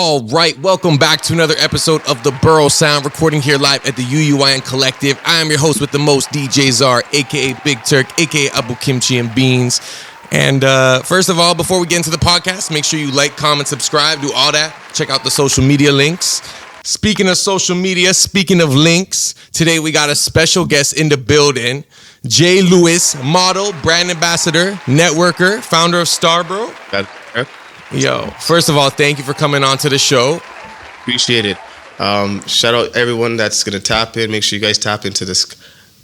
All right, welcome back to another episode of The Borough Sound, recording here live at the UUIN Collective. I am your host with the most, DJ Czar, a.k.a. Big Turk, a.k.a. Abu Kimchi and Beans. And first of all, before we get into the podcast, make sure you like, comment, subscribe, do all that. Check out the social media links. Speaking of social media, speaking of links, today we got a special guest in the building. Jay Lewis, model, brand ambassador, networker, founder of Starbro. Yo, first of all, thank you for coming on to the show. Appreciate it. Shout out everyone that's going to tap in. Make sure you guys tap into this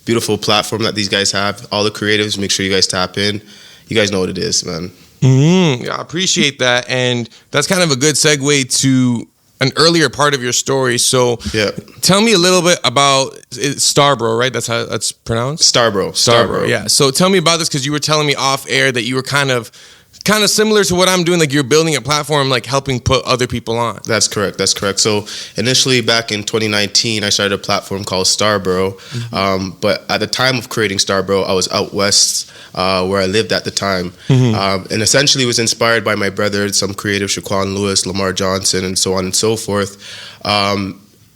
beautiful platform that these guys have. All the creatives, make sure you guys tap in. You guys know what it is, man. Yeah, I appreciate that. And that's kind of a good segue to an earlier part of your story. So tell me a little bit about Starbro, right? That's how that's pronounced? Starbro. Yeah. So tell me about this, because you were telling me off air that you were kind of similar to what I'm doing, like you're building a platform, like helping put other people on. That's correct. So initially back in 2019, I started a platform called Starbro. But at the time of creating Starbro, I was out west where I lived at the time. And essentially it was inspired by my brother, some creative, Shaquan Lewis, Lamar Johnson, and so on and so forth.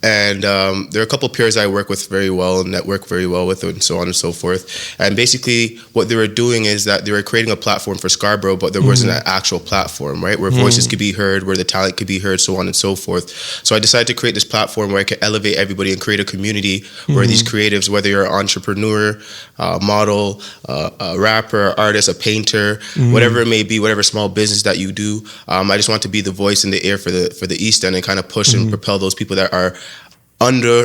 And there are a couple of peers I work with very well and network very well with, and so on and so forth. And basically what they were doing is that they were creating a platform for Scarborough, but there wasn't an actual platform, right? Where voices could be heard, where the talent could be heard, so on and so forth. So I decided to create this platform where I could elevate everybody and create a community where these creatives, whether you're an entrepreneur, model, a rapper, artist, a painter, whatever it may be, whatever small business that you do, I just want to be the voice in the air for the East End and kind of push and propel those people that are under,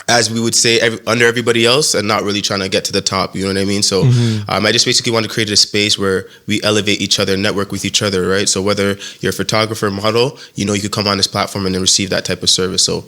as we would say, under everybody else, and not really trying to get to the top. You know what I mean? So I just basically want to create a space where we elevate each other, network with each other, right? So whether you're a photographer, model, you could come on this platform and then receive that type of service. So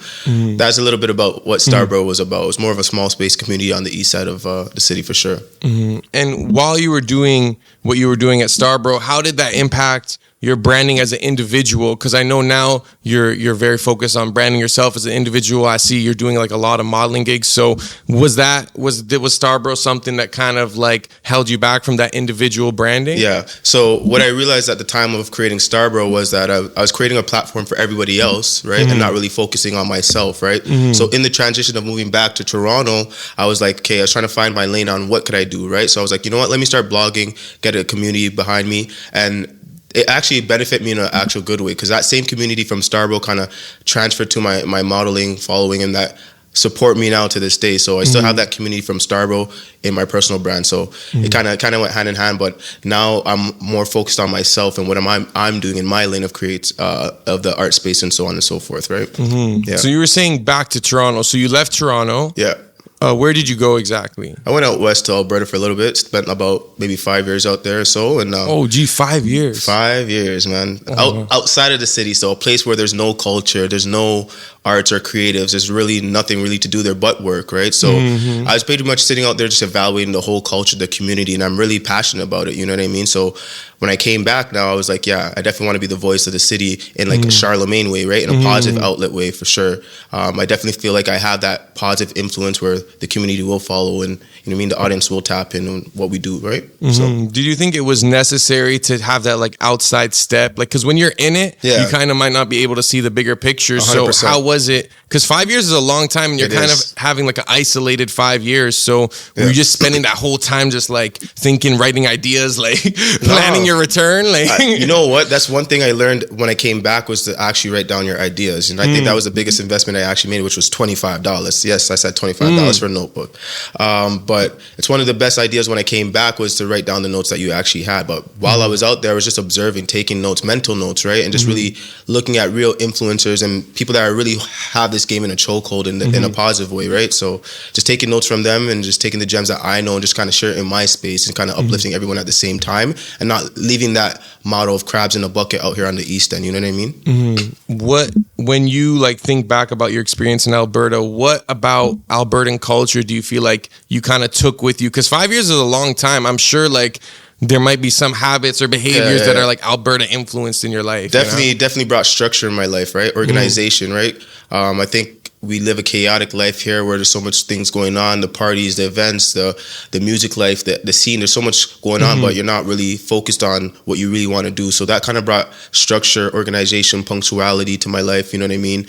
that's a little bit about what Starbro was about. It was more of a small space community on the east side of the city for sure. And while you were doing what you were doing at Starbro, how did that impact your branding as an individual? Because I know now you're very focused on branding yourself as an individual. I see you're doing like a lot of modeling gigs. So was Starbro something that kind of like held you back from that individual branding? Yeah. So what I realized at the time of creating Starbro was that I was creating a platform for everybody else, right? And not really focusing on myself, right? So in the transition of moving back to Toronto, I was like, okay, I was trying to find my lane on what could I do, right? So I was like, you know what? Let me start blogging, get a community behind me, and it actually benefited me in an actual good way, because that same community from Starbro kind of transferred to my modeling following, and that support me now to this day. So I still have that community from Starbro in my personal brand. So it kind of went hand in hand. But now I'm more focused on myself and what I'm doing in my lane of of the art space and so on and so forth, right? Yeah. So you were saying back to Toronto. So you left Toronto. Yeah. Where did you go exactly? I went out west to Alberta for a little bit. Spent about maybe 5 years out there or so. And 5 years. 5 years, man. Outside of the city, so a place where there's no culture, there's no arts or creatives. There's really nothing really to do there but work, right? So I was pretty much sitting out there just evaluating the whole culture, the community, and I'm really passionate about it. You know what I mean? So when I came back now, I was like, yeah, I definitely want to be the voice of the city in like a Charlemagne way, right? In a positive outlet way, for sure. I definitely feel like I have that positive influence where the community will follow, and the audience will tap in on what we do, right? So did you think it was necessary to have that like outside step? Like, because when you're in it, you kind of might not be able to see the bigger picture. 100%. So how was it? Because 5 years is a long time, and you're kind of having like an isolated 5 years. So were you just spending that whole time just like thinking, writing ideas, like planning your return? Like, you know what? That's one thing I learned when I came back, was to actually write down your ideas. And I think that was the biggest investment I actually made, which was $25. Yes, I said $25 for a notebook. But it's one of the best ideas when I came back, was to write down the notes that you actually had. But while I was out there, I was just observing, taking notes, mental notes, right? And just really looking at real influencers and people that really have this game in a chokehold in a positive way, right? So just taking notes from them and just taking the gems that I know and just kind of share it in my space and kind of uplifting everyone at the same time, and not leaving that model of crabs in a bucket out here on the East End. You know what I mean? When you like think back about your experience in Alberta, what about Albertan culture do you feel like you kind of took with you? Because 5 years is a long time. I'm sure like there might be some habits or behaviors that are like Alberta influenced in your life. Definitely brought structure in my life, right? Organization, right? I think we live a chaotic life here where there's so much things going on, the parties, the events, the music life, the scene. There's so much going on, but you're not really focused on what you really want to do. So that kind of brought structure, organization, punctuality to my life. You know what I mean?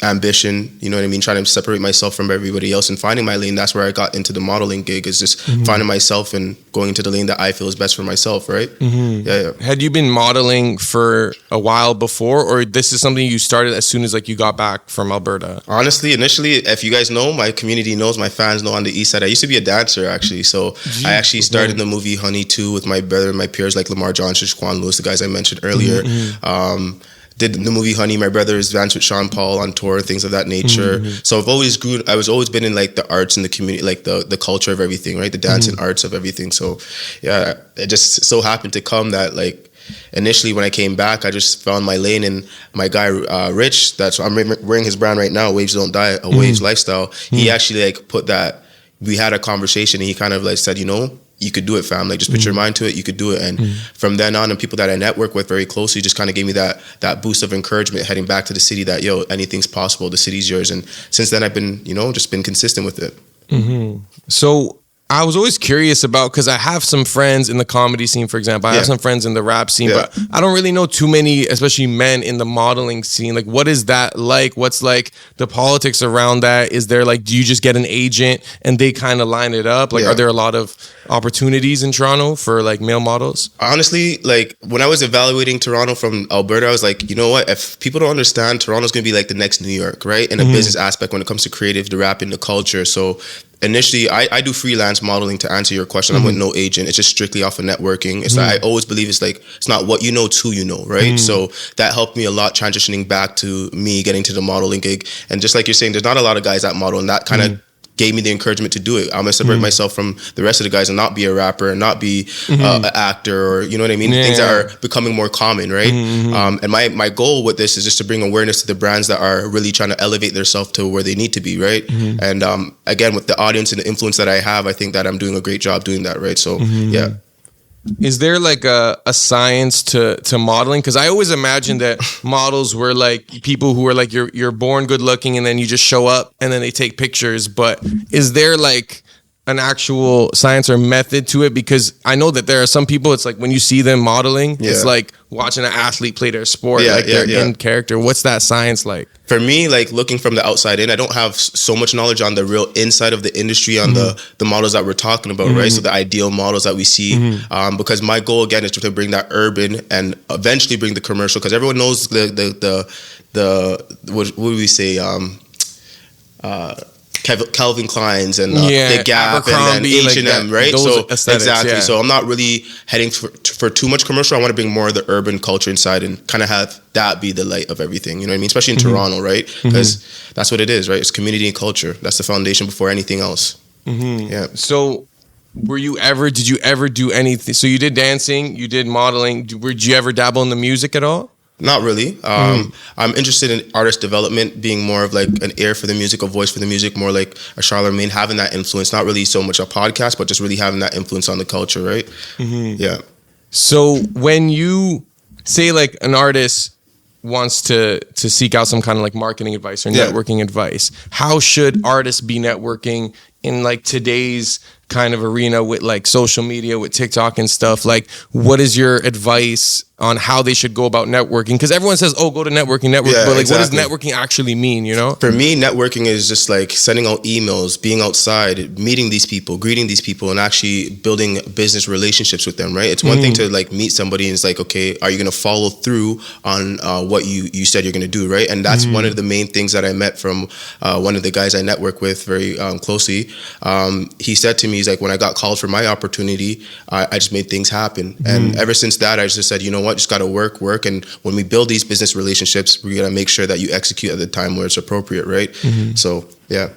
Ambition, you know what I mean? Trying to separate myself from everybody else and finding my lane. That's where I got into the modeling gig, is just finding myself and going into the lane that I feel is best for myself, right? Yeah. Had you been modeling for a while before, or this is something you started as soon as like you got back from Alberta? Honestly, initially, if you guys know, my community knows, my fans know, on the east side, I used to be a dancer actually. So I actually started in the movie Honey 2 with my brother and my peers like Lamar Johnson, Shaquan Lewis, the guys I mentioned earlier. Did the movie Honey. My brother's danced with Sean Paul on tour, things of that nature. So I was always been in like the arts and the community, like the culture of everything, right? The dance and arts of everything. So yeah, it just so happened to come that like initially when I came back, I just found my lane, and my guy Rich, I'm wearing his brand right now, Waves Don't Die, a Waves lifestyle. He actually like put that, we had a conversation, and he kind of like said, you know, you could do it, fam. Like, just put your mind to it. You could do it. And from then on, and people that I network with very closely just kind of gave me that boost of encouragement heading back to the city that, yo, anything's possible. The city's yours. And since then, I've been, you know, just been consistent with it. So I was always curious about, because I have some friends in the comedy scene, for example. I have some friends in the rap scene, but I don't really know too many, especially men, in the modeling scene. Like, what is that like? What's like the politics around that? Is there like, do you just get an agent and they kind of line it up? Like, are there a lot of opportunities in Toronto for like male models? Honestly, like when I was evaluating Toronto from Alberta, I was like, you know what? If people don't understand, Toronto's going to be like the next New York, right? In a business aspect when it comes to creative, the rap, and the culture. So initially, I do freelance modeling, to answer your question. I'm with no agent. It's just strictly off of networking. It's like, I always believe it's like, it's not what you know, it's who you know, right? So that helped me a lot transitioning back to me getting to the modeling gig. And just like you're saying, there's not a lot of guys that model, and that kind of gave me the encouragement to do it. I'm gonna separate myself from the rest of the guys and not be a rapper and not be an actor, or, you know what I mean? Things that are becoming more common, right? And my goal with this is just to bring awareness to the brands that are really trying to elevate themselves to where they need to be, right? And again, with the audience and the influence that I have, I think that I'm doing a great job doing that, right? So yeah. Is there like a science to modeling? Because I always imagined that models were like people who are like, you're born good looking and then you just show up and then they take pictures. But is there like an actual science or method to it? Because I know that there are some people, it's like when you see them modeling, it's like watching an athlete play their sport, like they're in character. What's that science like? For me, like looking from the outside in, I don't have so much knowledge on the real inside of the industry, on the models that we're talking about, right? So the ideal models that we see, because my goal again is to bring that urban and eventually bring the commercial, because everyone knows the what would we say, Calvin Klein's and the Gap and then H&M, right? So exactly. Yeah. So I'm not really heading for too much commercial. I want to bring more of the urban culture inside and kind of have that be the light of everything. You know what I mean? Especially in Toronto, right? Because that's what it is, right? It's community and culture. That's the foundation before anything else. Yeah. So did you ever do anything? So you did dancing, you did modeling. Did you ever dabble in the music at all? Not really. I'm interested in artist development, being more of like an ear for the music, a voice for the music, more like a Charlemagne, having that influence, not really so much a podcast, but just really having that influence on the culture, right? Yeah. So when you say like an artist wants to seek out some kind of like marketing advice or networking advice, how should artists be networking in like today's kind of arena with like social media, with TikTok and stuff? Like, what is your advice on how they should go about networking? Because everyone says, oh, go to networking, but like, exactly. What does networking actually mean, you know? For me, networking is just like sending out emails, being outside, meeting these people, greeting these people, and actually building business relationships with them, right? It's one thing to like meet somebody and it's like, okay, are you going to follow through on what you said you're going to do, right? And that's one of the main things that I met from one of the guys I network with very closely. He said to me, he's like, when I got called for my opportunity, I just made things happen. And ever since that, I just said, you know what, just got to work. And when we build these business relationships, we got to make sure that you execute at the time where it's appropriate, right? So, yeah.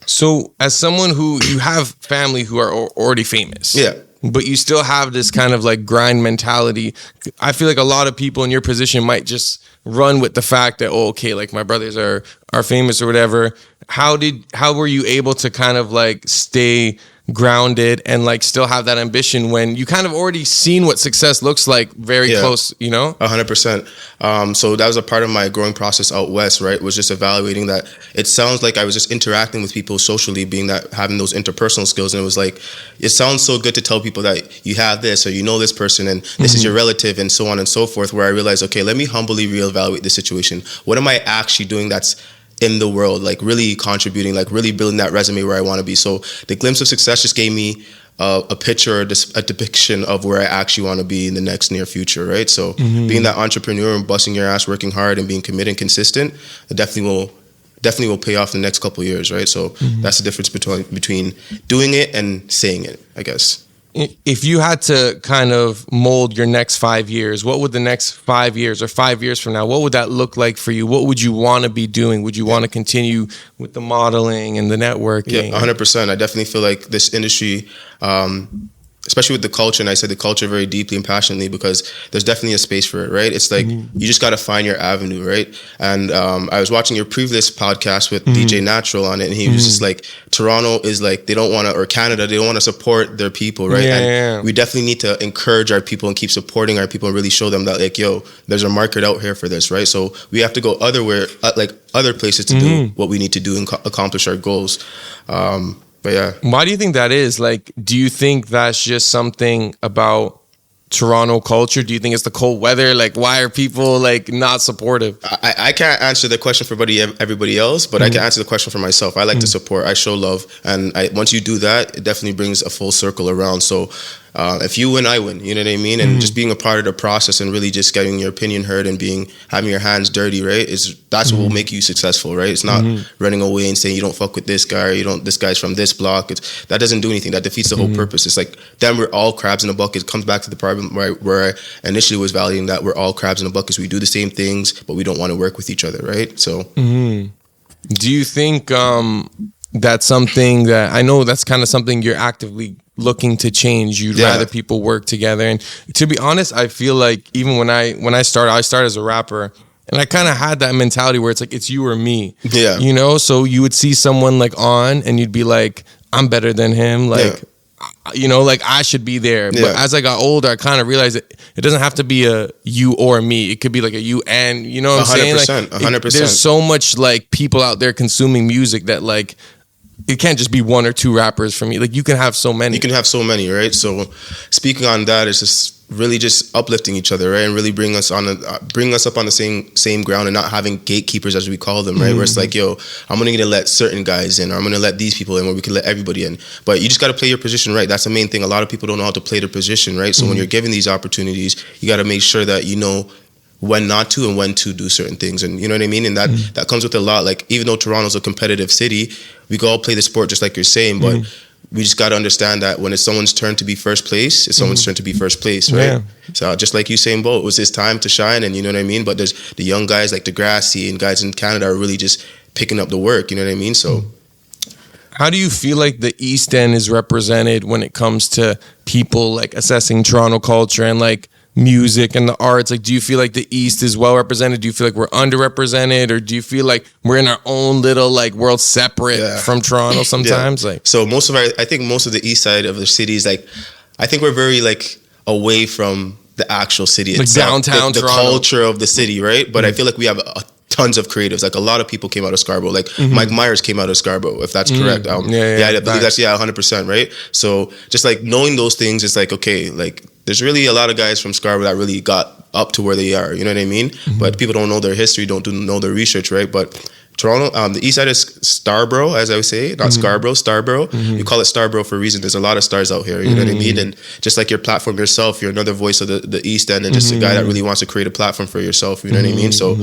So as someone who, you have family who are already famous. Yeah. But you still have this kind of like grind mentality. I feel like a lot of people in your position might just run with the fact that, oh, okay, like my brothers are are famous or whatever. How were you able to kind of like stay grounded and like still have that ambition when you kind of already seen what success looks like very close, you know? 100%. So that was a part of my growing process out west, right? Was just evaluating that. It sounds like I was just interacting with people socially, being that, having those interpersonal skills. And it was like, it sounds so good to tell people that you have this, or you know this person, and this is your relative, and so on and so forth, where I realized, okay, let me humbly reevaluate the situation. What am I actually doing that's in the world, like really contributing, like really building that resume where I want to be? So the glimpse of success just gave me a picture, a depiction of where I actually want to be in the next near future, right? So being that entrepreneur and busting your ass, working hard and being committed and consistent, it definitely will pay off in the next couple of years, right? So that's the difference between doing it and saying it, I guess. If you had to kind of mold your next 5 years, what would the next 5 years or 5 years from now, what would that look like for you? What would you want to be doing? Would you want to continue with the modeling and the networking? Yeah, 100%. I definitely feel like this industry, especially with the culture, and I said the culture very deeply and passionately, because there's definitely a space for it, right? It's like you just got to find your avenue, right? And I was watching your previous podcast with DJ Natural on it, and he was just like, Toronto is like, they don't want to, or Canada, they don't want to support their people, right? We definitely need to encourage our people and keep supporting our people and really show them that, like, yo, there's a market out here for this, right? So we have to go other places to do what we need to do and accomplish our goals. But yeah. Why do you think that is? Like, do you think that's just something about Toronto culture? Do you think it's the cold weather? Like, why are people like not supportive? I can't answer the question for everybody else, but I can answer the question for myself. I like to support. I show love. And once you do that, it definitely brings a full circle around. So if you win, I win. You know what I mean? And just being a part of the process and really just getting your opinion heard and having your hands dirty, right? That's what will make you successful, right? It's not running away and saying you don't fuck with this guy, or this guy's from this block. That doesn't do anything. That defeats the whole purpose. It's like, then we're all crabs in a bucket. It comes back to the problem where I initially was valuing that we're all crabs in a bucket. So we do the same things, but we don't want to work with each other, right? So do you think that's something that, I know that's kind of something you're actively looking to change? You'd rather people work together. And to be honest, I feel like even when I started as a rapper, and I kind of had that mentality where it's like, it's you or me. Yeah. You know, so you would see someone like on and you'd be like, I'm better than him. Like, you know, like I should be there. Yeah. But as I got older, I kind of realized that it doesn't have to be a you or me. It could be like a you and, you know what I'm saying? Like, 100%. There's so much like people out there consuming music that like, it can't just be one or two rappers for me. Like, you can have so many. You can have so many, right? So speaking on that, it's just really just uplifting each other, right? And really bring us up on the same ground, and not having gatekeepers, as we call them, right? Where it's like, yo, I'm only gonna let certain guys in, or I'm gonna let these people in, where we can let everybody in. But you just gotta play your position right. That's the main thing. A lot of people don't know how to play their position, right? So when you're given these opportunities, you gotta make sure that you know when not to and when to do certain things. And you know what I mean? And that comes with a lot. Like, even though Toronto's a competitive city, we can all play the sport just like you're saying, but we just got to understand that when it's someone's turn to be first place, it's someone's turn to be first place, right? Yeah. So just like Usain Bolt, it was his time to shine, and you know what I mean? But there's the young guys like Degrassi and guys in Canada are really just picking up the work, you know what I mean? So how do you feel like the East End is represented when it comes to people like assessing Toronto culture and like music and the arts? Like, do you feel like the East is well represented? Do you feel like we're underrepresented, or do you feel like we're in our own little like world separate from Toronto sometimes? Like, so I think most of the East side of the city is like, I think we're very like away from the actual city like itself, downtown the Toronto, culture of the city, right? But I feel like we have tons of creatives. Like, a lot of people came out of Scarborough. Like Mike Myers came out of Scarborough, if that's correct. I believe that's 100%, right? So just like knowing those things, it's like, okay, like there's really a lot of guys from Scarborough that really got up to where they are, you know what I mean? But people don't know their history, don't know their research, right? But Toronto, the east side is Starborough, as I would say, not Scarborough, Starborough. You call it Starborough for a reason. There's a lot of stars out here, you know what I mean? And just like your platform yourself, you're another voice of the East End, and just a guy that really wants to create a platform for yourself, you know what I mean? So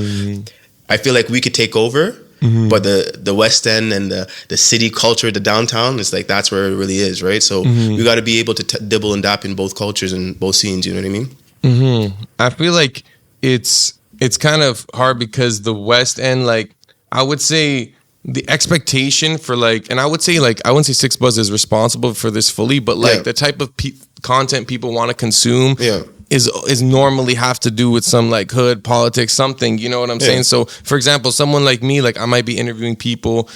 I feel like we could take over, but the West End and the city culture, the downtown, is like, that's where it really is, right? So we got to be able to dibble and dap in both cultures and both scenes, you know what I mean? I feel like it's kind of hard because the West End, like, I would say the expectation for like, and I would say like, I wouldn't say Six Buzz is responsible for this fully, but like the type of content people want to consume, is normally have to do with some like hood politics, something, you know what I'm saying? So for example, someone like me, like I might be interviewing people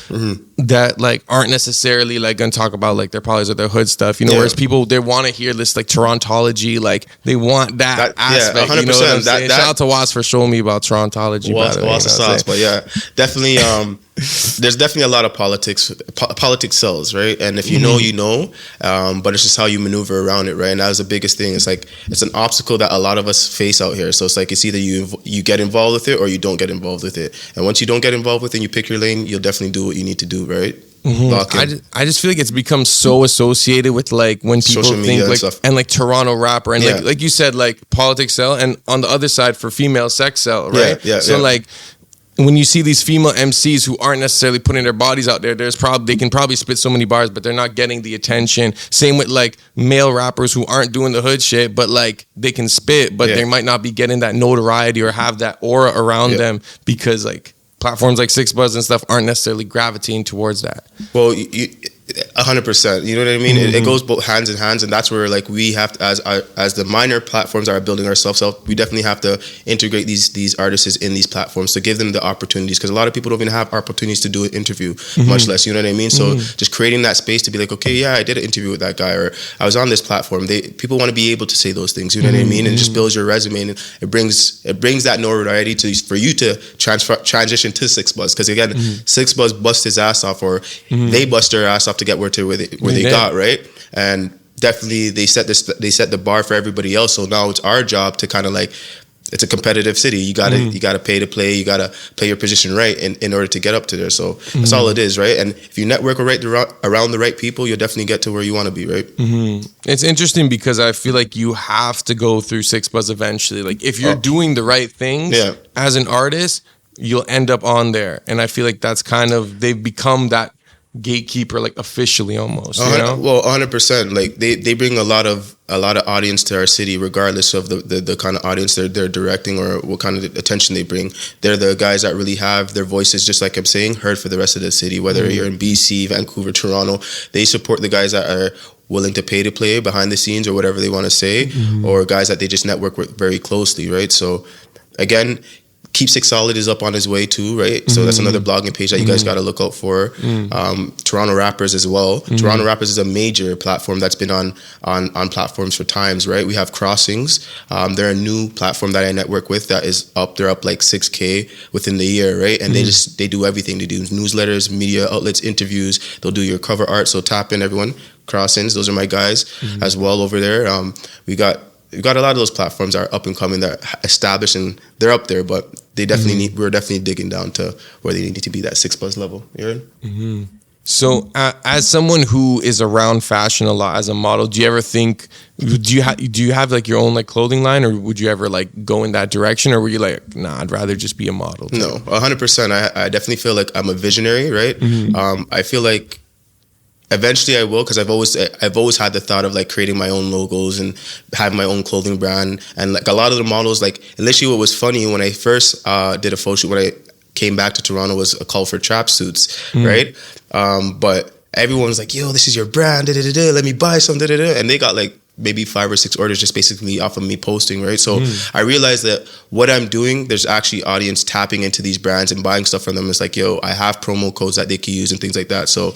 that like aren't necessarily like gonna talk about like their politics or their hood stuff, you know, whereas people, they want to hear this like Torontology, like they want that aspect, 100%, you know what I'm saying? Shout out to Was for showing me about Torontology. Was the sauce, but yeah, definitely there's definitely a lot of politics sells, right? And if you know, you know, but it's just how you maneuver around it, right? And that was the biggest thing. It's like, it's an obstacle that a lot of us face out here. So it's like, it's either you get involved with it or you don't get involved with it. And once you don't get involved with it and you pick your lane, you'll definitely do what you need to do, right? I just feel like it's become so associated with like when people think like and like Toronto rapper and like you said, like politics sell, and on the other side for female sex sell, right? So like when you see these female MCs who aren't necessarily putting their bodies out there, they can probably spit so many bars, but they're not getting the attention. Same with like male rappers who aren't doing the hood shit, but like they can spit, but they might not be getting that notoriety or have that aura around them because like platforms like Six Buzz and stuff aren't necessarily gravitating towards that. Well, 100%. You know what I mean? It goes both hands in hands, and that's where like we have to, as the minor platforms are building ourselves up, we definitely have to integrate these artists in these platforms to give them the opportunities, because a lot of people don't even have opportunities to do an interview, much less, you know what I mean? So just creating that space to be like, okay, yeah, I did an interview with that guy, or I was on this platform. People want to be able to say those things, you know what I mean? And it just builds your resume, and it brings that notoriety for you to transition to Six Buzz, because again, Six Buzz bust his ass off, or they bust their ass off to get where they got, right? And definitely they set the bar for everybody else. So now it's our job to kind of like, it's a competitive city. You gotta pay to play. You gotta play your position right in order to get up to there. So that's all it is, right? And if you network around the right people, you'll definitely get to where you want to be, right? It's interesting because I feel like you have to go through Six Buzz eventually. Like if you're doing the right things as an artist, you'll end up on there. And I feel like that's kind of, they've become that gatekeeper, like officially almost, you know? Well, 100%. Like they bring a lot of audience to our city, regardless of the kind of audience they're directing or what kind of attention they bring. They're the guys that really have their voices, just like I'm saying, heard for the rest of the city, whether you're in BC, Vancouver, Toronto. They support the guys that are willing to pay to play behind the scenes or whatever they want to say, or guys that they just network with very closely, right? So again, Keep Six Solid is up on his way too, right? So that's another blogging page that you guys got to look out for. Toronto Rappers as well. Toronto Rappers is a major platform that's been on platforms for times, right? We have Crossings. They're a new platform that I network with that is up. They're up like 6K within the year, right? And they do everything. They do newsletters, media outlets, interviews. They'll do your cover art. So tap in, everyone. Crossings, those are my guys as well over there. We've got a lot of those platforms that are up and coming, that are established, and they're up there, but they definitely we're definitely digging down to where they need to be, that Six Buzz level. You heard? So as someone who is around fashion a lot as a model, do you ever think, do you have like your own like clothing line, or would you ever like go in that direction, or were you like, nah, I'd rather just be a model? No, 100%. I definitely feel like I'm a visionary, right? I feel like eventually I will, because I've always had the thought of like creating my own logos and having my own clothing brand. And like a lot of the models, like initially what was funny when I first did a photo shoot when I came back to Toronto was a call for trap suits, right? But everyone was like, yo, this is your brand, let me buy some, and they got like maybe 5 or 6 orders just basically off of me posting, right? So I realized that what I'm doing, there's actually audience tapping into these brands and buying stuff from them. It's like, yo, I have promo codes that they can use and things like that. So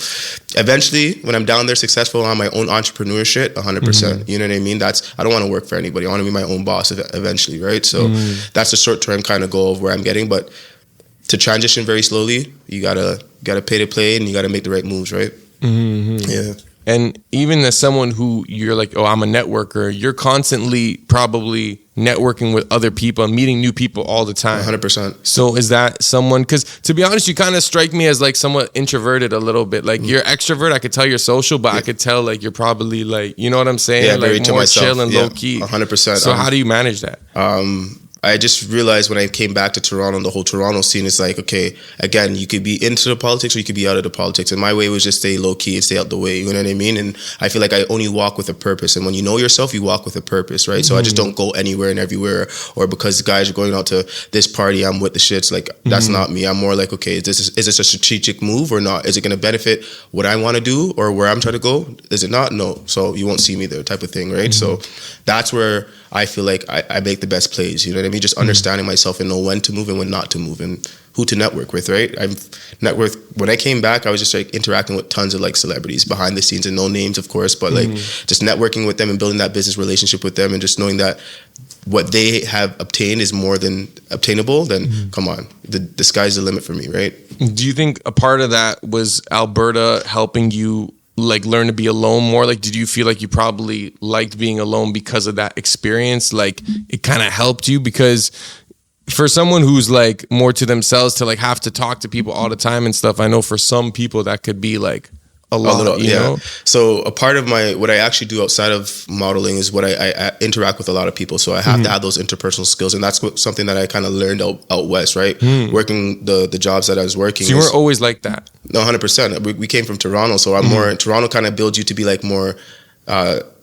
eventually, when I'm down there successful on my own entrepreneurship, 100%, you know what I mean? I don't want to work for anybody. I want to be my own boss eventually, right? So that's the short-term kind of goal of where I'm getting. But to transition very slowly, you gotta pay to play, and you gotta make the right moves, right? Yeah. And even as someone who you're like, oh, I'm a networker, you're constantly probably networking with other people and meeting new people all the time. 100%. So is that someone, because to be honest, you kind of strike me as like somewhat introverted a little bit. Like you're extrovert, I could tell you're social, but I could tell like you're probably like, you know what I'm saying? Yeah, like very to more myself. chill and low key. 100%. So how do you manage that? I just realized when I came back to Toronto, the whole Toronto scene is like, okay, again, you could be into the politics or you could be out of the politics. And my way was just stay low key and stay out the way. You know what I mean? And I feel like I only walk with a purpose. And when you know yourself, you walk with a purpose, right? So I just don't go anywhere and everywhere, or because guys are going out to this party, I'm with the shits. Like, that's not me. I'm more like, okay, is this a strategic move or not? Is it going to benefit what I want to do or where I'm trying to go? Is it not? No. So you won't see me there, type of thing, right? So that's where I feel like I make the best plays. You know what I mean? Just understanding myself and know when to move and when not to move and who to network with, right? When I came back, I was just like interacting with tons of like celebrities behind the scenes and no names, of course, but like just networking with them and building that business relationship with them and just knowing that what they have obtained is more than obtainable, then come on, the sky's the limit for me, right? Do you think a part of that was Alberta helping you like learn to be alone more? Like, did you feel like you probably liked being alone because of that experience? Like, it kind of helped you? Because for someone who's like more to themselves to like have to talk to people all the time and stuff, I know for some people that could be like a lot, you know? So a part of what I actually do outside of modeling is what I interact with a lot of people. So I have to have those interpersonal skills. And that's something that I kind of learned out west, right? Working the jobs that I was working. So you weren't always like that? No, 100%. We came from Toronto. So I'm more, Toronto kind of builds you to be like more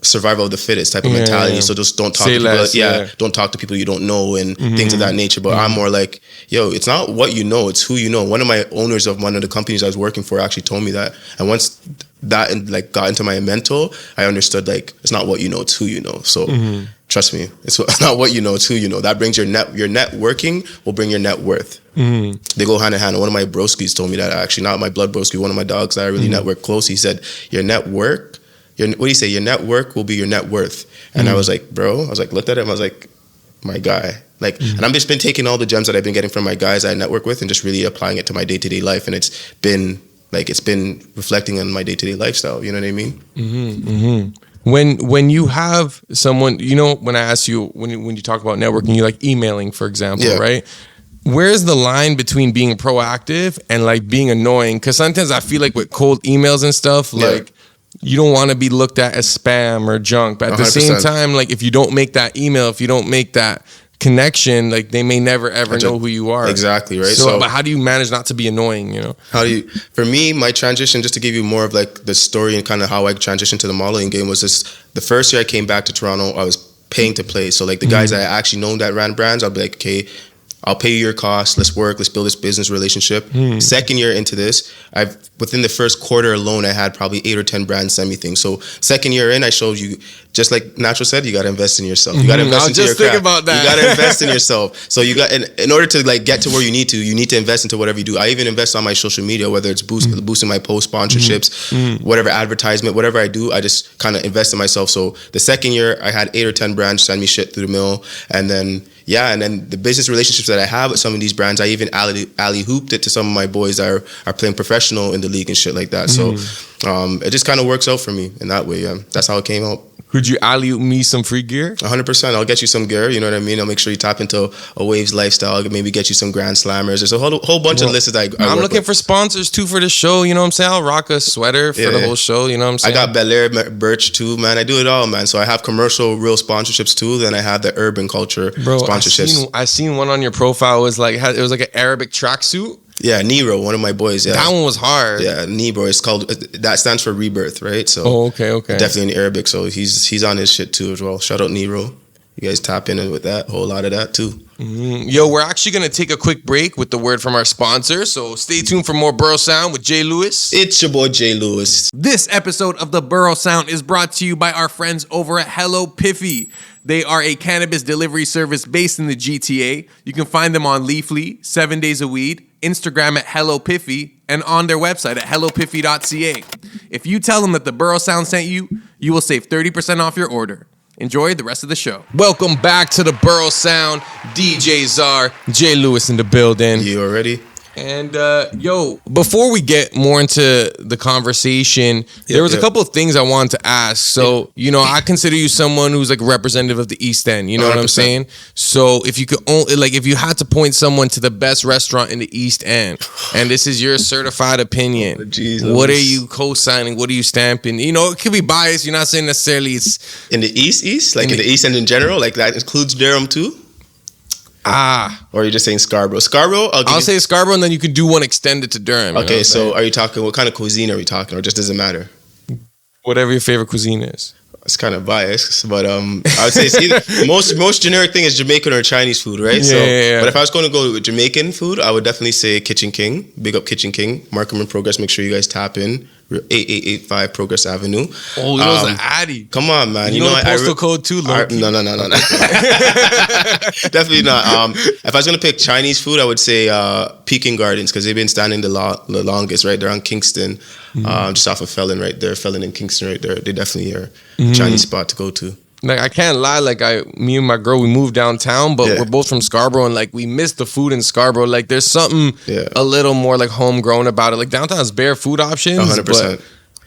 survival of the fittest type of mentality. So just don't talk to people. Don't talk to people you don't know and things of that nature. But I'm more like, yo, it's not what you know, it's who you know. One of my owners of one of the companies I was working for actually told me that. And once that like got into my mental, I understood like it's not what you know, it's who you know. So trust me, it's not what you know, it's who you know. That brings your networking will bring your net worth. They go hand in hand. One of my broskies told me that, actually, not my blood broski, one of my dogs that I really network close. He said, your network, what do you say? Your network will be your net worth. And I was like, bro, looked at him, I was like, my guy. Like, and I've just been taking all the gems that I've been getting from my guys I network with and just really applying it to my day-to-day life. And it's been reflecting on my day-to-day lifestyle. You know what I mean? When you have someone, you know, when I ask you, when you talk about networking, you like emailing, for example, right? Where's the line between being proactive and like being annoying? Because sometimes I feel like with cold emails and stuff, like you don't want to be looked at as spam or junk. But at 100%. The same time, like if you don't make that email, if you don't make that connection, like they may never ever know who you are. Exactly, right? So but how do you manage not to be annoying, you know? For me, my transition, just to give you more of like the story and kind of how I transitioned to the modeling game, was the first year I came back to Toronto, I was paying to play. So like the guys that I actually know that ran brands, I'll be like, okay, I'll pay you your costs. Let's work. Let's build this business relationship. Second year into this, within the first quarter alone, I had probably 8 or 10 brands send me things. So second year in, I showed you, just like Natural said, you got to invest in yourself. You got to invest into your craft. About that. You got to invest in yourself. So you got, in order to like get to where you need to invest into whatever you do. I even invest on my social media, whether it's boosting my post sponsorships, whatever advertisement, whatever I do, I just kind of invest in myself. So the second year, I had 8 or 10 brands send me shit through the mail, and then the business relationships that I have with some of these brands, I even alley-hooped it to some of my boys that are playing professional in the league and shit like that. So it just kind of works out for me in that way. That's how it came out. Could you alley-oop me some free gear? 100%. I'll get you some gear. You know what I mean? I'll make sure you tap into a Waves lifestyle. Maybe get you some Grand Slammers. There's a whole bunch of lists that I'm looking for sponsors too for the show. You know what I'm saying? I'll rock a sweater for the whole show. You know what I'm saying? I got Bel Air merch too, man. I do it all, man. So I have commercial, real sponsorships too. Then I have the urban culture sponsorships. I seen one on your profile. It was like an Arabic tracksuit. Yeah, Nero, one of my boys. Yeah, that one was hard. Yeah, Nero. It's called, that stands for rebirth, right? So okay. Definitely in Arabic. So he's on his shit too as well. Shout out Nero. You guys tap in with that, whole lot of that too. Yo, we're actually gonna take a quick break with the word from our sponsor. So stay tuned for more Borough Sound with Jay Lewis. It's your boy Jay Lewis. This episode of the Borough Sound is brought to you by our friends over at Hello Piffy. They are a cannabis delivery service based in the GTA. You can find them on Leafly, 7 Days a Weed, Instagram at Hello Piffy, and on their website at hellopiffy.ca. If you tell them that the Borough Sound sent you, you will save 30% off your order. Enjoy the rest of the show. Welcome back to the Borough Sound. DJ Czar, Jay Lewis in the building. You already? And yo, before we get more into the conversation, there was a couple of things I wanted to ask. So, you know, I consider you someone who's like a representative of the East End. You know 100%. What I'm saying? So if you could only, like, if you had to point someone to the best restaurant in the East End, and this is your certified opinion, what are you co-signing? What are you stamping? You know, it could be biased. You're not saying necessarily it's in the East, like in the East End in general, like that includes Durham too. Or are you just saying Scarborough? Scarborough? I'll say Scarborough, and then you can do one extended to Durham. Okay, so are you talking, what kind of cuisine are we talking, or just doesn't matter? Whatever your favorite cuisine is. It's kind of biased, but I would say it's either, most generic thing is Jamaican or Chinese food, right? Yeah. But if I was going to go with Jamaican food, I would definitely say Kitchen King. Big up Kitchen King. Markham in Progress. Make sure you guys tap in. 8885 Progress Avenue. Oh, it was an Addy. Come on, man. You know the postal code too, No. Definitely not. If I was going to pick Chinese food, I would say Peking Gardens, because they've been standing the longest, right? They're on Kingston, just off of Felon right there. Felon and Kingston right there. They definitely are a Chinese spot to go to. Like, I can't lie, like, me and my girl, we moved downtown, but we're both from Scarborough, and like, we miss the food in Scarborough. Like, there's something a little more like homegrown about it. Like, downtown has bare food options. 100%.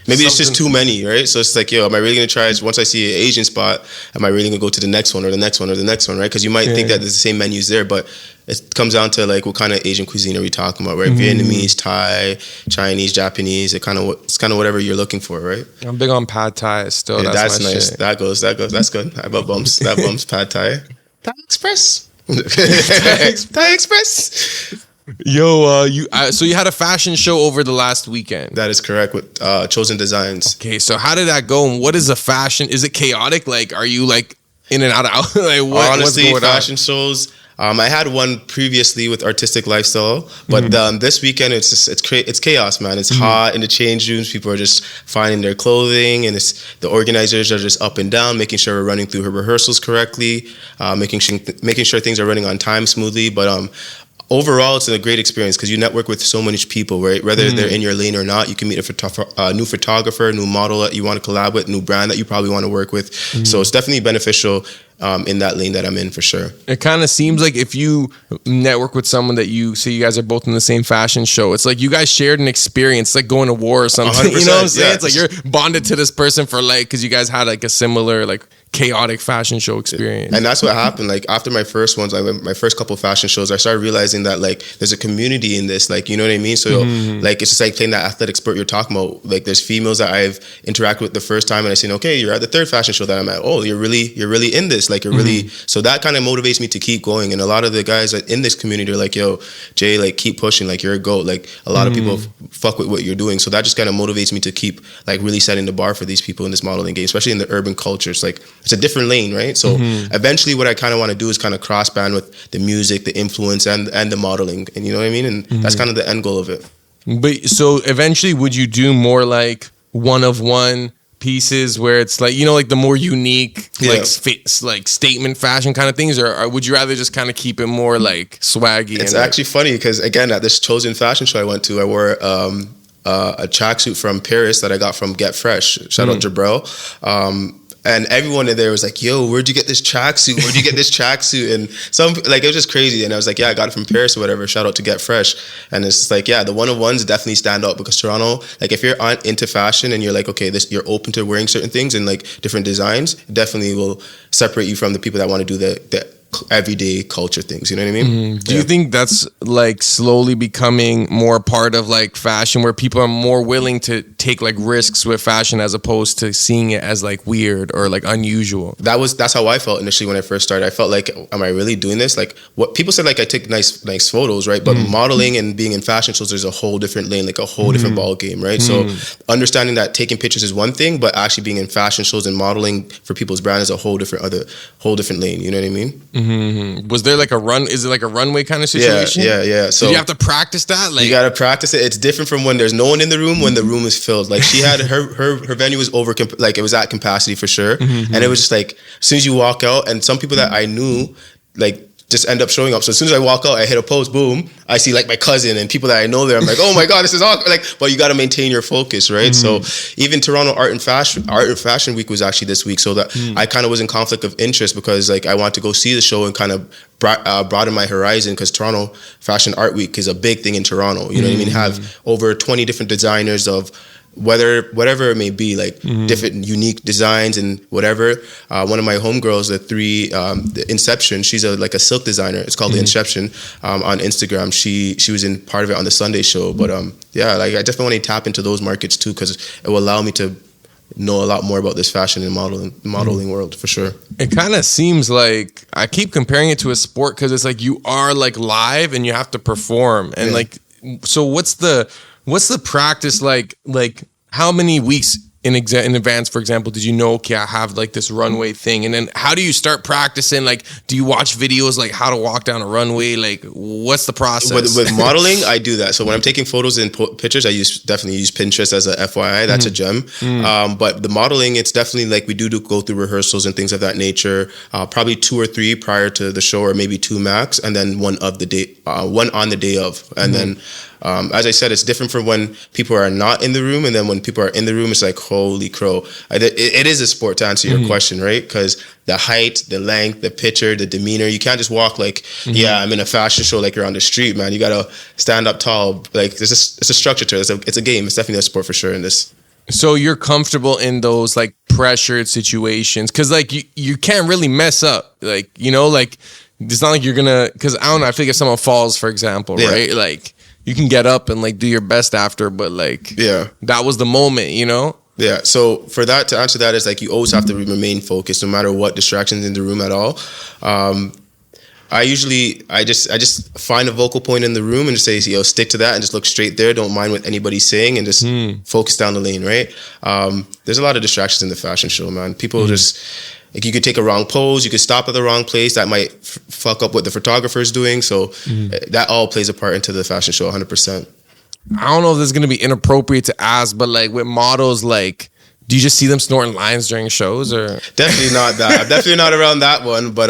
Maybe it's just too many, right? So it's like, yo, am I really gonna try? Once I see an Asian spot, am I really gonna go to the next one or the next one or the next one, right? Because you might think that there's the same menus there, but it comes down to like, what kind of Asian cuisine are we talking about, right? Vietnamese, Thai, Chinese, Japanese. It's kind of whatever you're looking for, right? I'm big on pad Thai still. Yeah, that's nice. Shit. That goes. That's good. That bumps pad Thai. Thai Express. Thai Express. Yo, so you had a fashion show over the last weekend. That is correct, with Chosen Designs. Okay, so how did that go? And what is a fashion? Is it chaotic? Like, are you like in and out of like what? Honestly, what's going fashion shows. I had one previously with Artistic Lifestyle, but this weekend it's chaos, man. It's hot in the change rooms. People are just finding their clothing, and the organizers are just up and down, making sure we're running through her rehearsals correctly, making sure things are running on time smoothly. But overall, it's a great experience because you network with so many people, right? Whether they're in your lane or not, you can meet a new photographer, new model that you want to collab with, new brand that you probably want to work with. So it's definitely beneficial in that lane that I'm in, for sure. It kind of seems like if you network with someone that you guys are both in the same fashion show, it's like you guys shared an experience, like going to war or something. You know what I'm saying? It's like you're bonded to this person for like, because you guys had like a similar like chaotic fashion show experience. And that's what happened. Like after my first ones, my first couple fashion shows, I started realizing that like there's a community in this, like, you know what I mean? So like, it's just like playing that athletic sport you're talking about. Like there's females that I've interacted with the first time, and I say, okay, you're at the third fashion show that I'm at. Oh, you're really in this. Like you're really, so that kind of motivates me to keep going. And a lot of the guys in this community are like, yo, Jay, like keep pushing, like you're a GOAT. Like a lot of people fuck with what you're doing. So that just kind of motivates me to keep like really setting the bar for these people in this modeling game, especially in the urban culture. It's like, it's a different lane, right? So eventually what I kind of want to do is kind of cross band with the music, the influence, and the modeling. And you know what I mean? And that's kind of the end goal of it. But so eventually would you do more like one of one pieces where it's like, you know, like the more unique, like statement fashion kind of things, or would you rather just kind of keep it more like swaggy? It's actually funny because again, at this Chosen fashion show I went to, I wore a tracksuit from Paris that I got from Get Fresh. Shout out Jabril. And everyone in there was like, yo, where'd you get this tracksuit? Where'd you get this tracksuit? And some, like, it was just crazy. And I was like, yeah, I got it from Paris or whatever. Shout out to Get Fresh. And it's just like, yeah, the one-on-ones definitely stand out because Toronto, like, if you're into fashion and you're like, okay, you're open to wearing certain things and like different designs, it definitely will separate you from the people that want to do the everyday culture things, you know what I mean? Do you think that's like slowly becoming more part of like fashion, where people are more willing to take like risks with fashion as opposed to seeing it as like weird or like unusual? That's how I felt initially when I first started. I felt like, am I really doing this? Like, what people said, like I take nice photos, right? But modeling and being in fashion shows, there's a whole different lane, like a whole different ball game, right? So understanding that taking pictures is one thing, but actually being in fashion shows and modeling for people's brand is a whole different lane. You know what I mean? Was there like is it like a runway kind of situation? Yeah. So did you have to practice that? Like, you got to practice it. It's different from when there's no one in the room, when the room is filled. Like she had her venue was like it was at capacity for sure. And it was just like, as soon as you walk out, and some people that I knew, like, just end up showing up. So as soon as I walk out, I hit a pose, boom, I see like my cousin and people that I know there. I'm like, oh my God, this is awkward. Like, but you got to maintain your focus, right? So even Toronto Art and Fashion Week was actually this week. So that I kind of was in conflict of interest because like I want to go see the show and kind of broaden my horizon, because Toronto Fashion Art Week is a big thing in Toronto. You know what I mean? Have over 20 different designers of whatever it may be, like different unique designs and whatever. One of my homegirls, the Inception, she's like a silk designer. It's called the Inception on Instagram. She was in part of it on the Sunday show. But yeah, like I definitely want to tap into those markets too, because it will allow me to know a lot more about this fashion and modeling world for sure. It kind of seems like I keep comparing it to a sport because it's like you are like live and you have to perform and like. So what's the practice like? Like how many weeks in advance, for example, did you know, okay, I have like this runway thing, and then how do you start practicing? Like, do you watch videos like how to walk down a runway? Like, what's the process? With modeling, I do that. So when I'm taking photos and pictures, I definitely use Pinterest as a FYI. That's a gem. But the modeling, it's definitely like we do go through rehearsals and things of that nature. Probably 2 or 3 prior to the show, or maybe 2 max, and then one on the day of, and then. As I said, it's different from when people are not in the room, and then when people are in the room, it's like, holy crow. It is a sport, to answer your question, right? Because the height, the length, the picture, the demeanor, you can't just walk like, yeah, I'm in a fashion show like you're on the street, man. You got to stand up tall. Like, it's a structure to it. It's a game. It's definitely a sport for sure in this. So you're comfortable in those like pressured situations because like you can't really mess up. Like, you know, like it's not like you're going to, because I don't know, I feel like if someone falls, for example, right? Like, you can get up and like do your best after, but like, that was the moment, you know? Yeah. So for that, to answer that, is like you always have to remain focused, no matter what distractions in the room at all. I just find a vocal point in the room and just say, stick to that and just look straight there. Don't mind what anybody's saying and just focus down the lane, right? There's a lot of distractions in the fashion show, man. People just. Like you could take a wrong pose, you could stop at the wrong place. That might fuck up what the photographer's doing. So that all plays a part into the fashion show, 100%. I don't know if this is going to be inappropriate to ask, but like with models, like, do you just see them snorting lines during shows or? Definitely not that. I'm definitely not around that one. But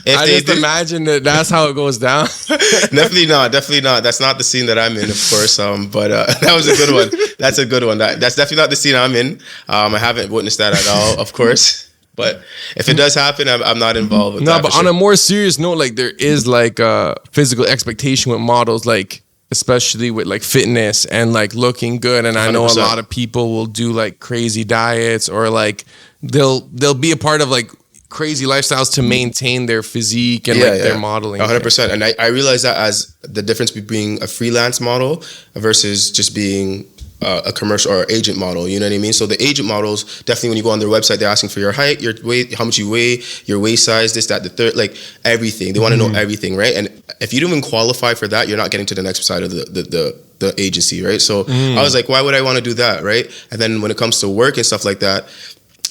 if I just imagine that's how it goes down. Definitely not. That's not the scene that I'm in, of course. But that was a good one. That's a good one. That's definitely not the scene I'm in. I haven't witnessed that at all, of course. But if it does happen, I'm not involved with that. No, but on a more serious note, like there is like a physical expectation with models, like especially with like fitness and like looking good. And I know 100%. a lot of people will do like crazy diets or like they'll be a part of like crazy lifestyles to maintain their physique and their modeling. 100%. And I realize that as the difference between a freelance model versus just being a commercial or agent model, you know what I mean? So the agent models, definitely when you go on their website, they're asking for your height, your weight, how much you weigh, your waist size, this, that, the third, like everything. They want to know everything, right? And if you don't even qualify for that, you're not getting to the next side of the agency, right? So I was like, why would I want to do that, right? And then when it comes to work and stuff like that,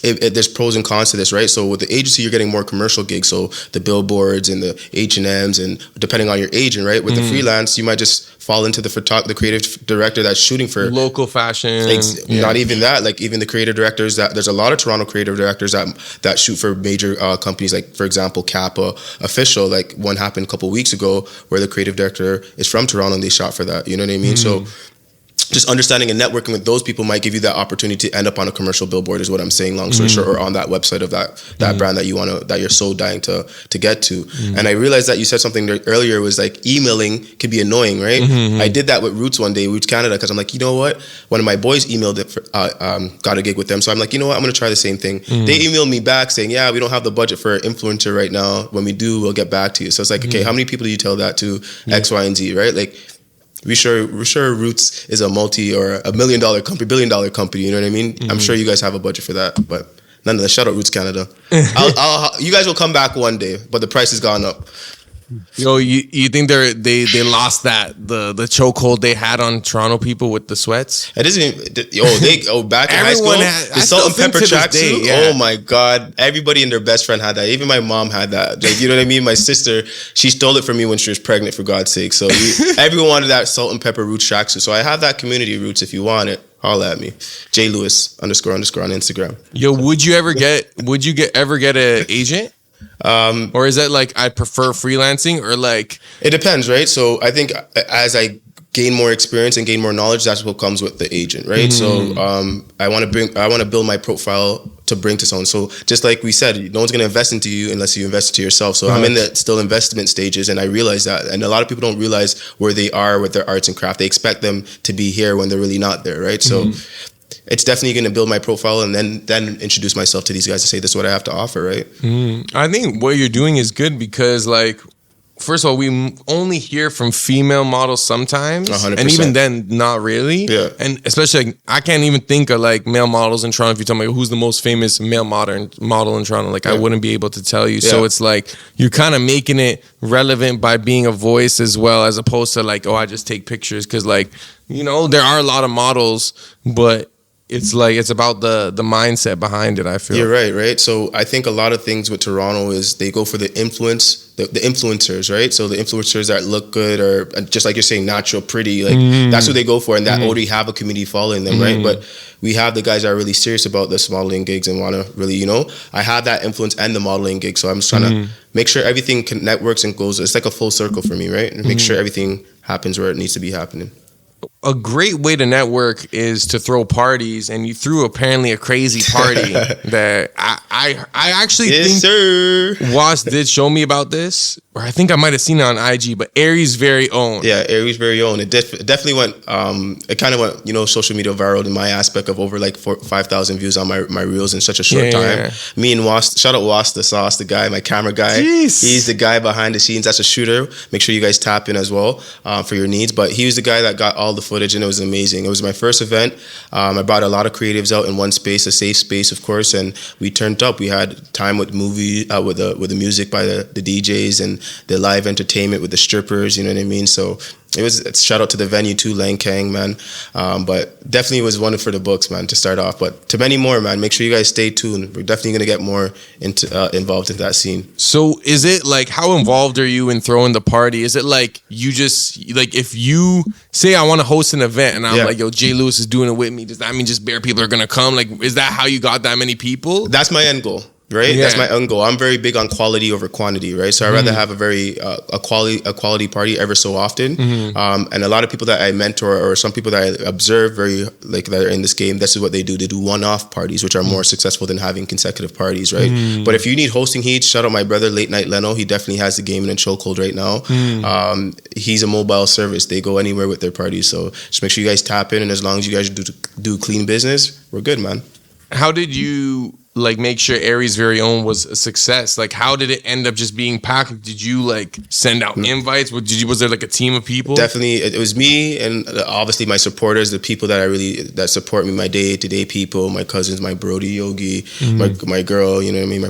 there's pros and cons to this, right? So with the agency, you're getting more commercial gigs, so the billboards and the H&Ms, and depending on your agent, right? With the freelance, you might just fall into the creative director that's shooting for local fashion. Not even that, like even the creative directors that there's a lot of Toronto creative directors that shoot for major companies, like for example Kappa Official. Like one happened a couple of weeks ago where the creative director is from Toronto and they shot for that. You know what I mean? So just understanding and networking with those people might give you that opportunity to end up on a commercial billboard, is what I'm saying, long story short, or on that website of that brand that you're so dying to get to. And I realized that you said something earlier was like emailing can be annoying, right? I did that with Roots one day, Roots Canada, because I'm like, you know what? One of my boys emailed it, got a gig with them. So I'm like, you know what? I'm going to try the same thing. They emailed me back saying, yeah, we don't have the budget for an influencer right now. When we do, we'll get back to you. So it's like, okay, how many people do you tell that to? X, Y, and Z, right? Like, we're sure Roots is a $1 million company, $1 billion company. You know what I mean? I'm sure you guys have a budget for that, but nonetheless, shout out Roots Canada. You guys will come back one day, but the price has gone up. Yo, you think they lost the chokehold they had on Toronto people with the sweats? It isn't. Back in high school, the salt and pepper tracksuit. Oh my God, everybody and their best friend had that. Even my mom had that. Like, you know what I mean? My sister, she stole it from me when she was pregnant. For God's sake, so everyone wanted that salt and pepper Roots tracksuit. So I have that community Roots. If you want it, holla at me. JLewis __ on Instagram. Yo, would you ever get an agent? Or is that like I prefer freelancing, or like it depends, right? So I think as I gain more experience and gain more knowledge, that's what comes with the agent, right? So I want to build my profile to bring to someone. So just like we said, no one's going to invest into you unless you invest into yourself. So I'm in the still investment stages, and I realize that. And a lot of people don't realize where they are with their arts and craft. They expect them to be here when they're really not there, right? So it's definitely going to build my profile, and then introduce myself to these guys to say, this is what I have to offer, right? I think what you're doing is good, because like first of all, we only hear from female models sometimes, 100%. and even then, not really. Yeah. And especially, like, I can't even think of like male models in Toronto. If you tell me who's the most famous male model in Toronto, like I wouldn't be able to tell you. So it's like you're kind of making it relevant by being a voice as well, as opposed to like, oh, I just take pictures, because like, you know, there are a lot of models, but it's like it's about the mindset behind it, I feel. You're right. So I think a lot of things with Toronto is they go for the influencers, right? So the influencers that look good, or just like you're saying, natural, pretty, like that's what they go for, and that already have a community following them, right? But we have the guys that are really serious about this modeling gigs and want to really, you know, I have that influence and the modeling gig, so I'm just trying to make sure everything networks and goes. It's like a full circle for me, right? And make sure everything happens where it needs to be happening. A great way to network is to throw parties, and you threw apparently a crazy party that I actually think Was did show me about this, or I think I might have seen it on IG, but Aries' very own. Yeah, Aries' very own. It definitely went, it kind of went, you know, social media viral in my aspect of over like 5,000 views on my reels in such a short time. Yeah. Me and Was, shout out Was the Sauce, the guy, my camera guy. Jeez. He's the guy behind the scenes. That's a shooter. Make sure you guys tap in as well for your needs. But he was the guy that got all the footage, and it was amazing. It was my first event. I brought a lot of creatives out in one space, a safe space, of course, and we turned up. We had time with with the music by the DJs and the live entertainment with the strippers. You know what I mean? So it's shout out to the venue too, Lang Kang, man. But definitely was one for the books, man, to start off. But to many more, man. Make sure you guys stay tuned. We're definitely gonna get more involved in that scene. So is it like, how involved are you in throwing the party? Is it like you just like, if you say I want to host an event and I'm like, yo, Jay Lewis is doing it with me, does that mean just bare people are gonna come? Like, is that how you got that many people? That's my end goal. Right, that's my own goal. I'm very big on quality over quantity, right? So I'd rather have a very a quality party ever so often. And a lot of people that I mentor, or some people that I observe very like that are in this game, this is what they do. They do one-off parties, which are more successful than having consecutive parties, right? But if you need hosting heat, shout out my brother Late Night Leno. He definitely has the game in a chokehold right now. He's a mobile service. They go anywhere with their parties. So just make sure you guys tap in, and as long as you guys do clean business, we're good, man. How did you like make sure Aries' very own was a success? Like, how did it end up just being packed? Did you like send out invites? Was there like a team of people? Definitely, it was me and obviously my supporters, the people that support me, my day-to-day people, my cousins, my Brody Yogi, my girl, you know what I mean,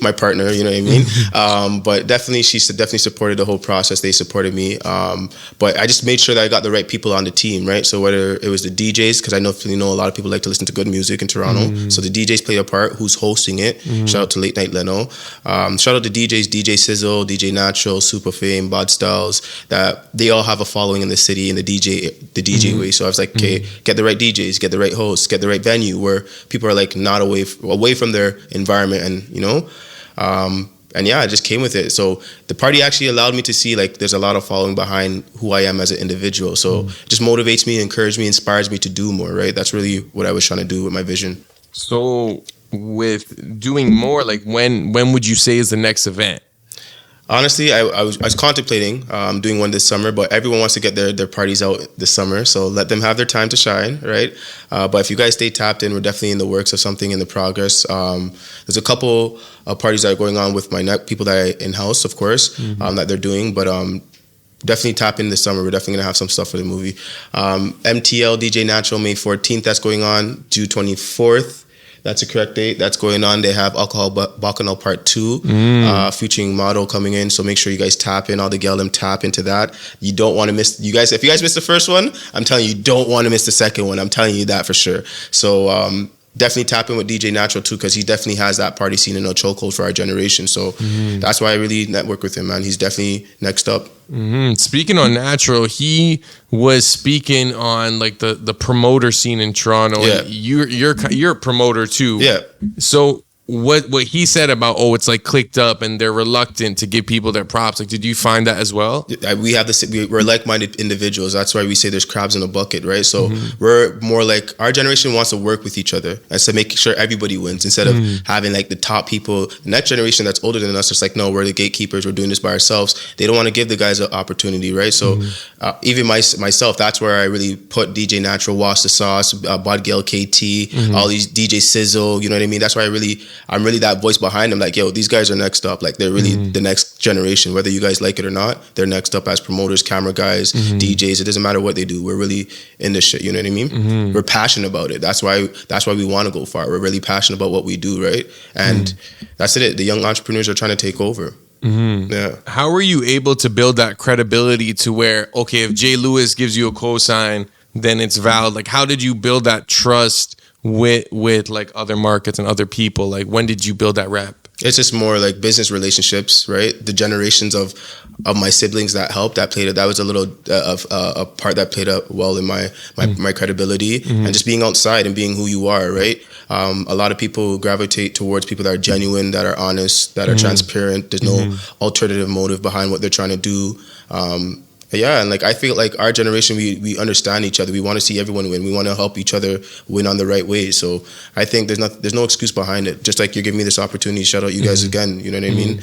my partner, you know what I mean? But definitely, she definitely supported the whole process. They supported me. But I just made sure that I got the right people on the team, right? So whether it was the DJs, because I know a lot of people like to listen to good music in Toronto. So the DJs played a part. Who's hosting it? Shout out to Late Night Leno. Shout out to DJs, DJ Sizzle, DJ Natural, Super Fame, Bod Styles, that they all have a following in the city in the DJ way. So I was like, okay, get the right DJs, get the right hosts, get the right venue where people are like not away from their environment, and you know. And yeah, I just came with it. So the party actually allowed me to see like there's a lot of following behind who I am as an individual. So it just motivates me, encourages me, inspires me to do more, right? That's really what I was trying to do with my vision. So with doing more, like when would you say is the next event? Honestly, I was contemplating doing one this summer, but everyone wants to get their parties out this summer, so let them have their time to shine, right? But if you guys stay tapped in, we're definitely in the works of something in the progress. There's a couple of parties that are going on with my people that I in-house, of course, that they're doing, but definitely tap in this summer. We're definitely gonna have some stuff for the movie. MTL DJ Natural May 14th, that's going on. June 24th. That's a correct date. That's going on. They have Alcohol Bacchanal Part 2 featuring Model coming in. So make sure you guys tap in. All the girl them tap into that. You don't want to miss. If you guys missed the first one, I'm telling you don't want to miss the second one. I'm telling you that for sure. So definitely tap in with DJ Natural too, because he definitely has that party scene in a chokehold for our generation. So that's why I really network with him, man. He's definitely next up. Speaking on Natural, he was speaking on like the promoter scene in Toronto. Yeah. And you're a promoter too. Yeah. So what he said about, it's like clicked up and they're reluctant to give people their props. Like, did you find that as well? We have we're like-minded individuals. That's why we say there's crabs in a bucket, right? So we're more like, our generation wants to work with each other and to make sure everybody wins instead of having like the top people. The next generation that's older than us, it's like, no, we're the gatekeepers. We're doing this by ourselves. They don't want to give the guys an opportunity, right? So even myself, that's where I really put DJ Natural, Wash the Sauce, Bod Gale KT, all these DJ Sizzle, you know what I mean? That's why I really I'm really that voice behind them. Like, yo, these guys are next up. Like, they're really the next generation. Whether you guys like it or not, they're next up as promoters, camera guys, DJs. It doesn't matter what they do. We're really in this shit. You know what I mean? We're passionate about it. That's why we want to go far. We're really passionate about what we do, right? And that's it. The young entrepreneurs are trying to take over. Yeah. How were you able to build that credibility to where, okay, if Jay Lewis gives you a cosign, then it's valid? Like, how did you build that trust with like other markets and other people? Like, when did you build that rep? It's just more like business relationships, right? The generations of my siblings that helped, that was a little of a part that played up well in my credibility, and just being outside and being who you are, right? A lot of people gravitate towards people that are genuine, that are honest, that are transparent. There's no alternative motive behind what they're trying to do. Yeah, and like I feel like our generation, we understand each other. We want to see everyone win. We want to help each other win on the right way. So I think there's no excuse behind it. Just like you're giving me this opportunity, shout out you guys again. You know what I mean?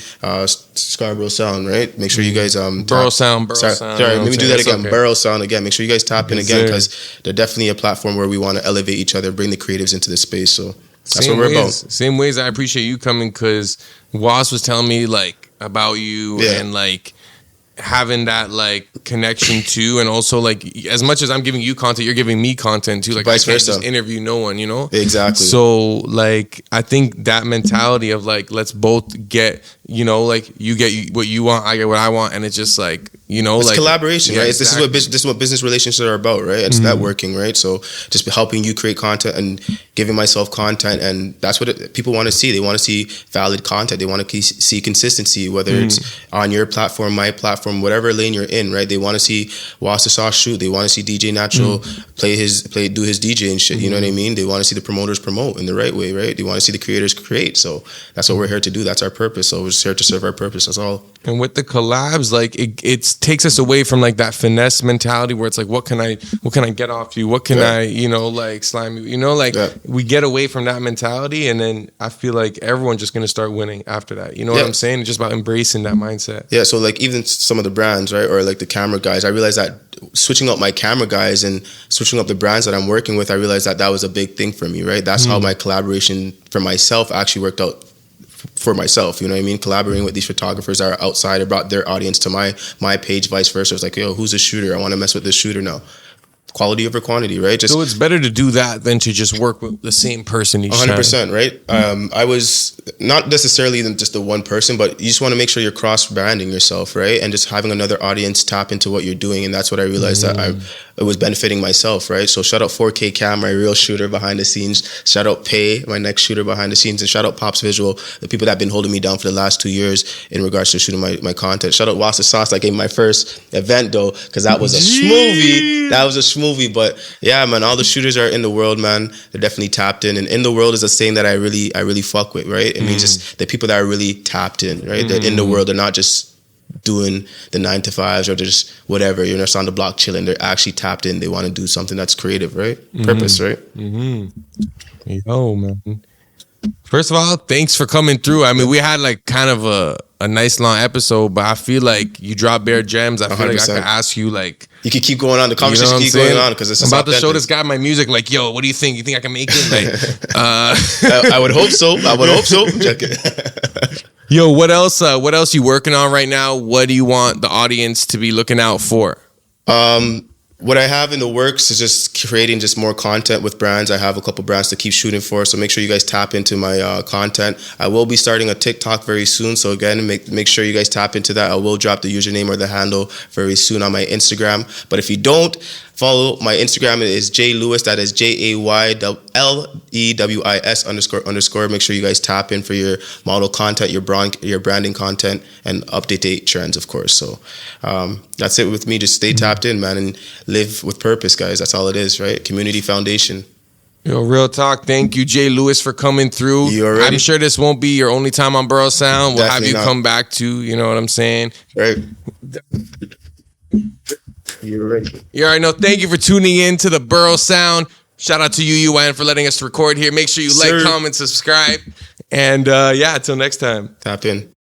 Scarborough Sound, right? Make sure you guys Borough Sound. Sorry, let me do that again. Okay. Borough Sound again. Make sure you guys tap in again, because they're definitely a platform where we want to elevate each other, bring the creatives into the space. So that's what we're about. Same ways I appreciate you coming, because Was was telling me like about you and like having that like connection too, and also like as much as I'm giving you content, you're giving me content too. Like vice I can't versa. just interview no one, you know? Exactly. So like I think that mentality of like let's both get, you know, like you get what you want, I get what I want, and it's just like, you know, it's like collaboration, right? Exactly. This is what business relationships are about, right? It's networking, right? So just helping you create content and giving myself content, and that's what people want to see. They want to see valid content. They want to see consistency, whether it's on your platform, my platform, whatever lane you're in, right? They want to see Wasta Sauce shoot. They want to see DJ Natural do his DJ and shit. You know what I mean? They want to see the promoters promote in the right way, right? They want to see the creators create. So that's what we're here to do. That's our purpose. So we're just here to serve our purpose. That's all. And with the collabs, like it takes us away from like that finesse mentality where it's like, what can I get off you? What can I, you know, like slime you? You know, like we get away from that mentality, and then I feel like everyone's just gonna start winning after that. You know what I'm saying? It's just about embracing that mindset. Yeah. So like even some of the brands, right, or like the camera guys, I realized that switching up my camera guys and switching up the brands that I'm working with, I realized that was a big thing for me, right? That's how my collaboration for myself actually worked out for myself, you know what I mean? Collaborating with these photographers that are outside, I brought their audience to my page, vice versa. It's like, yo, who's a shooter? I want to mess with this shooter now. Quality over quantity, right? So it's better to do that than to just work with the same person each 100%, time. right? I was not necessarily just the one person, but you just want to make sure you're cross-branding yourself, right? And just having another audience tap into what you're doing. And that's what I realized that it was benefiting myself, right? So shout out 4K Cam, my real shooter behind the scenes. Shout out Pay, my next shooter behind the scenes. And shout out Pops Visual, the people that have been holding me down for the last 2 years in regards to shooting my content. Shout out Wasta Sauce, that gave me my first event though, because that was a schmovie. That was a schmovie. But yeah, man, all the shooters are in the world, man. They're definitely tapped in. And in the world is a saying that I really fuck with, right? It means just the people that are really tapped in, right? They're in the world. They're not just doing the 9 to 5s or just whatever, you're just on the block chilling. They're actually tapped in. They want to do something that's creative, right? Purpose, right? Yo, man. First of all, thanks for coming through. I mean, we had like kind of a nice long episode, but I feel like you dropped bare gems. I feel 100%. Like I could ask you like, you could keep going on. The conversation keep going on because it's I'm about authentic. to show this guy my music. Like, yo, what do you think? You think I can make it? Like, I would hope so. I would hope so. Yo, what else? What else you working on right now? What do you want the audience to be looking out for? What I have in the works is just creating just more content with brands. I have a couple brands to keep shooting for, so make sure you guys tap into my content. I will be starting a TikTok very soon, so again, make sure you guys tap into that. I will drop the username or the handle very soon on my Instagram. But if you don't follow my Instagram, it is Jay Lewis. That is JAYLEWIS __. Make sure you guys tap in for your model content, your branding content, and update trends, of course. So that's it with me. Just stay tapped in, man, and live with purpose, guys. That's all it is, right? Community foundation. Yo, real talk. Thank you, Jay Lewis, for coming through. I'm sure this won't be your only time on Borough Sound. We'll have you come back to, you know what I'm saying? Right. You're right. You already know. Thank you for tuning in to the Borough Sound. Shout out to UUN for letting us record here. Make sure you like, comment, subscribe. And yeah, until next time. Tap in.